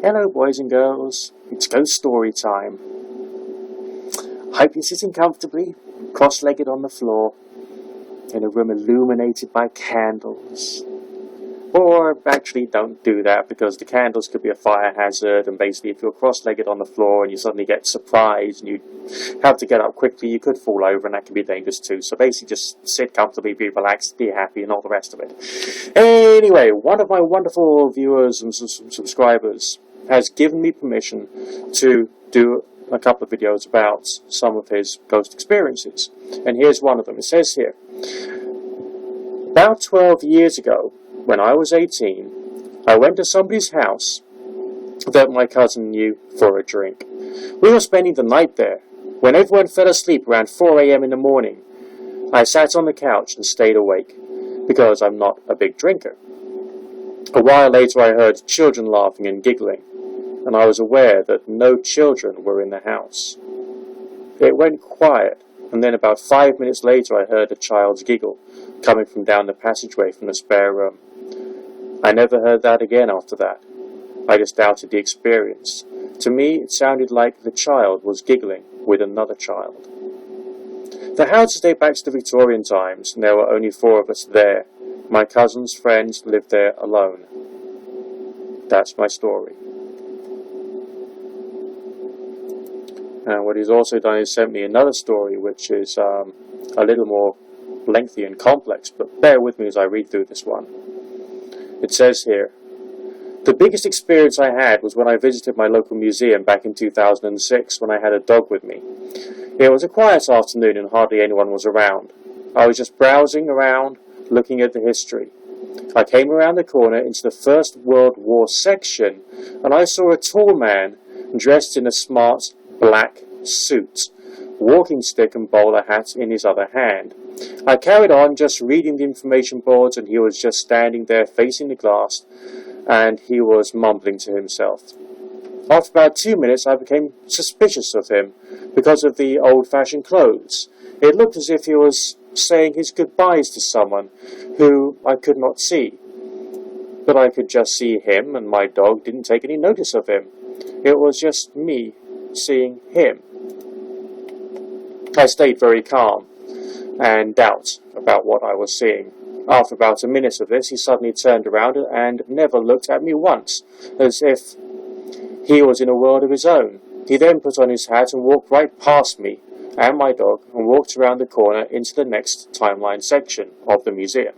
Hello boys and girls, it's ghost story time. Hope you're sitting comfortably, cross-legged on the floor, in a room illuminated by candles. Or actually don't do that, because the candles could be a fire hazard, and basically if you're cross-legged on the floor and you suddenly get surprised and you have to get up quickly, you could fall over and that can be dangerous too. So basically just sit comfortably, be relaxed, be happy and all the rest of it. Anyway, one of my wonderful viewers and subscribers has given me permission to do a couple of videos about some of his ghost experiences. And here's one of them. It says here, about 12 years ago, when I was 18, I went to somebody's house that my cousin knew for a drink. We were spending the night there. When everyone fell asleep around 4 a.m. in the morning, I sat on the couch and stayed awake, because I'm not a big drinker. A while later I heard children laughing and giggling, and I was aware that no children were in the house. It went quiet, and then about 5 minutes later I heard a child's giggle coming from down the passageway from the spare room. I never heard that again after that. I just doubted the experience. To me, it sounded like the child was giggling with another child. The house dates back to the Victorian times, and there were only 4 of us there. My cousin's friends lived there alone. That's my story. And what he's also done is sent me another story, which is a little more lengthy and complex, but bear with me as I read through this one. It says here, the biggest experience I had was when I visited my local museum back in 2006 when I had a dog with me. It was a quiet afternoon and hardly anyone was around. I was just browsing around, looking at the history. I came around the corner into the First World War section, and I saw a tall man dressed in a smart black suit, walking stick and bowler hat in his other hand. I carried on just reading the information boards, and he was just standing there facing the glass, and he was mumbling to himself. After about 2 minutes I became suspicious of him because of the old-fashioned clothes. It looked as if he was saying his goodbyes to someone who I could not see. But I could just see him, and my dog didn't take any notice of him. It was just me seeing him. I stayed very calm and doubt about what I was seeing. After about a minute of this, he suddenly turned around and never looked at me once, as if he was in a world of his own. He then put on his hat and walked right past me and my dog and walked around the corner into the next timeline section of the museum.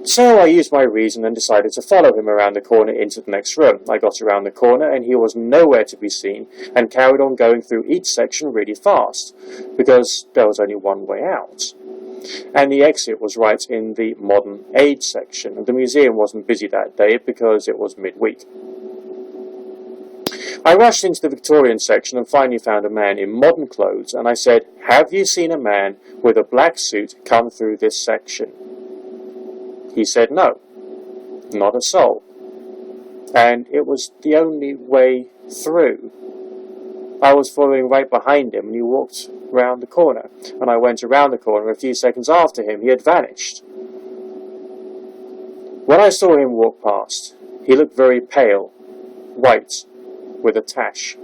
So I used my reason and decided to follow him around the corner into the next room. I got around the corner and he was nowhere to be seen, and carried on going through each section really fast, because there was only one way out. And the exit was right in the modern age section, and the museum wasn't busy that day because it was midweek. I rushed into the Victorian section and finally found a man in modern clothes, and I said, "Have you seen a man with a black suit come through this section?" He said no, not a soul, and it was the only way through. I was following right behind him, and he walked round the corner, and I went around the corner. A few seconds after him, he had vanished. When I saw him walk past, he looked very pale, white, with a tash,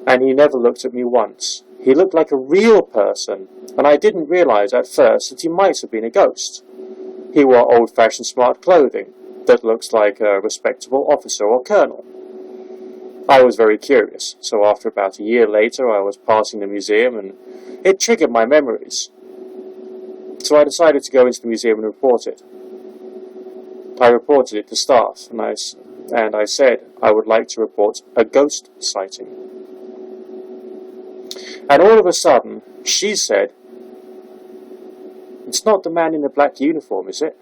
and he never looked at me once. He looked like a real person, and I didn't realize at first that he might have been a ghost. He wore old-fashioned smart clothing that looks like a respectable officer or colonel. I was very curious, so after about a year later I was passing the museum, and it triggered my memories. So I decided to go into the museum and report it. I reported it to staff, and I said I would like to report a ghost sighting. And all of a sudden, she said, "It's not the man in the black uniform, is it?"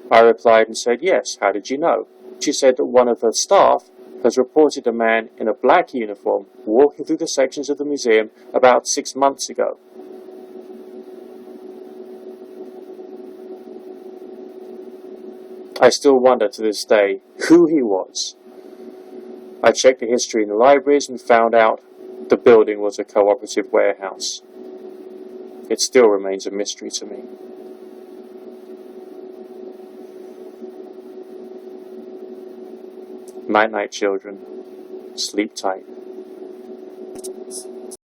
I replied and said, "Yes, how did you know?" She said that one of her staff has reported a man in a black uniform walking through the sections of the museum about 6 months ago. I still wonder to this day who he was. I checked the history in the libraries and found out the building was a cooperative warehouse. It still remains a mystery to me. Night night, children. Sleep tight.